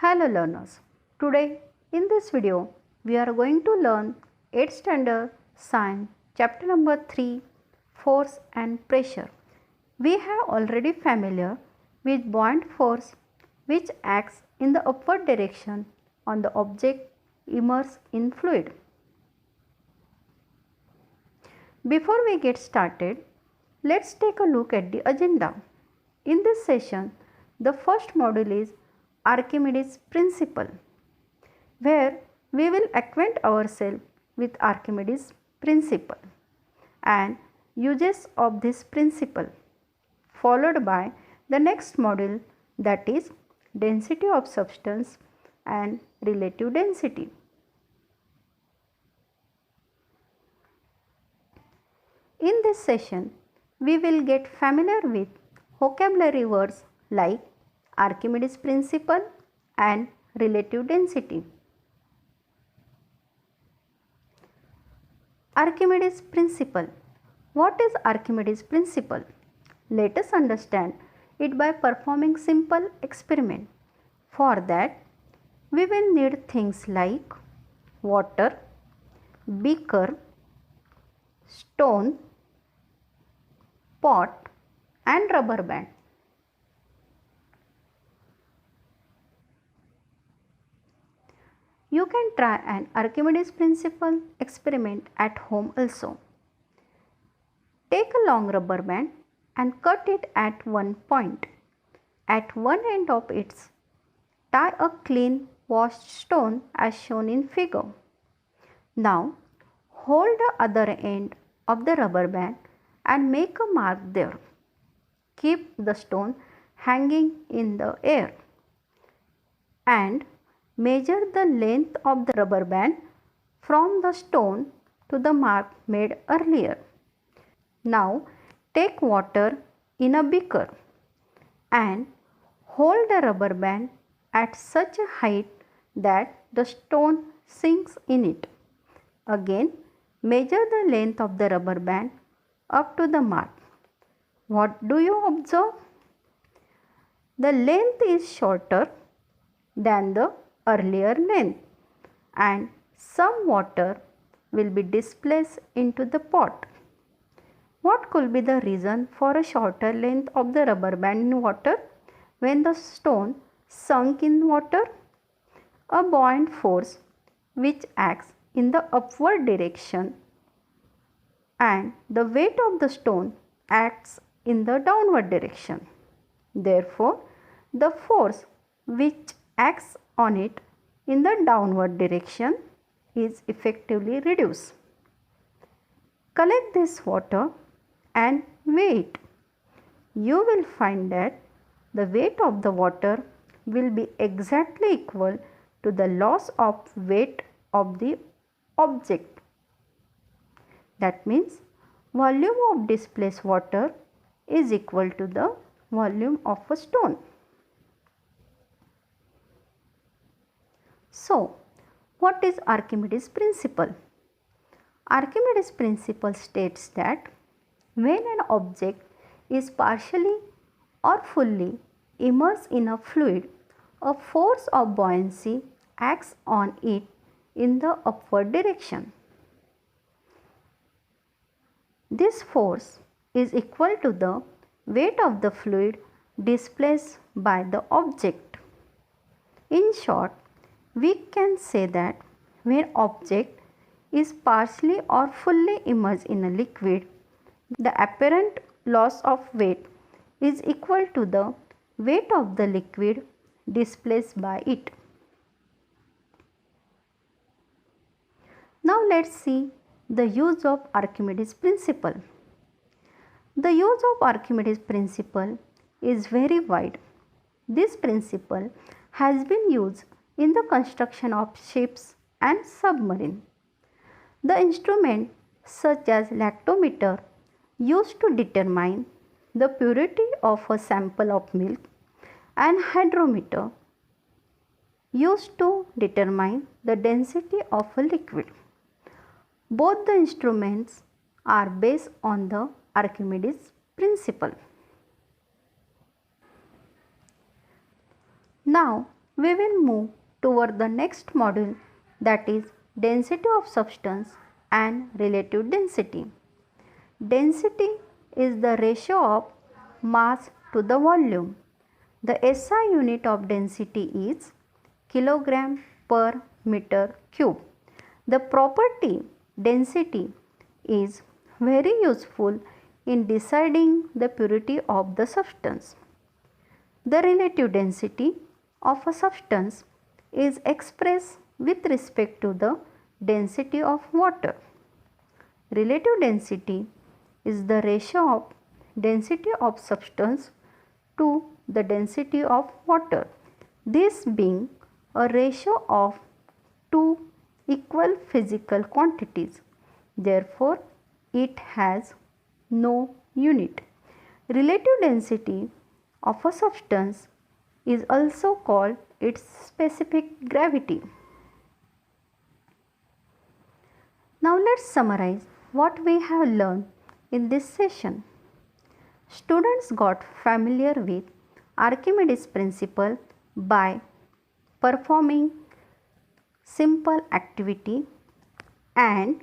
Hello learners, today in this video we are going to learn 8th standard science chapter number 3 force and pressure. We have already familiar with buoyant force which acts in the upward direction on the object immersed in fluid. Before we get started, let's take a look at the agenda. In this session, the first module is Archimedes Principle, where we will acquaint ourselves with Archimedes Principle and uses of this principle, followed by the next module, that is density of substance and relative density. In this session, we will get familiar with vocabulary words like Archimedes Principle and relative density. Archimedes Principle. What is Archimedes Principle? Let us understand it by performing simple experiment. For that, we will need things like water, beaker, stone, pot and rubber band. You can try an Archimedes Principle experiment at home also. Take a long rubber band and cut it at one point. At one end of it, tie a clean washed stone as shown in figure. Now, hold the other end of the rubber band and make a mark there. Keep the stone hanging in the air and measure the length of the rubber band from the stone to the mark made earlier. Now take water in a beaker and hold the rubber band at such a height that the stone sinks in it. Again, measure the length of the rubber band up to the mark. What do you observe? The length is shorter than the earlier length and some water will be displaced into the pot. What could be the reason for a shorter length of the rubber band in water when the stone sunk in water? A buoyant force which acts in the upward direction and the weight of the stone acts in the downward direction. Therefore, the force which acts on it in the downward direction is effectively reduced. Collect this water and weigh it. You will find that the weight of the water will be exactly equal to the loss of weight of the object. That means volume of displaced water is equal to the volume of a stone. So, what is Archimedes Principle? Archimedes Principle states that when an object is partially or fully immersed in a fluid, a force of buoyancy acts on it in the upward direction. This force is equal to the weight of the fluid displaced by the object. In short, we can say that when object is partially or fully immersed in a liquid, the apparent loss of weight is equal to the weight of the liquid displaced by it. Now let's see the use of Archimedes Principle. The use of Archimedes Principle is very wide. This principle has been used in the construction of ships and submarines. The instrument such as lactometer used to determine the purity of a sample of milk and hydrometer used to determine the density of a liquid. Both the instruments are based on the Archimedes Principle. Now we will move toward the next module, that is density of substance and relative density. Density is the ratio of mass to the volume. The SI unit of density is kilogram per meter cube. The property density is very useful in deciding the purity of the substance. The relative density of a substance is expressed with respect to the density of water. Relative density is the ratio of density of substance to the density of water, this being a ratio of two equal physical quantities. Therefore, it has no unit. Relative density of a substance is also called its specific gravity. Now let's summarize what we have learned in this session. Students got familiar with Archimedes principle by performing simple activity and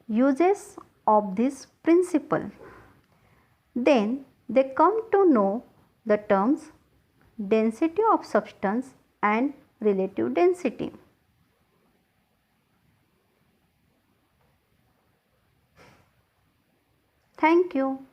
uses of this principle. Then they come to know the terms density of substance and relative density. Thank you.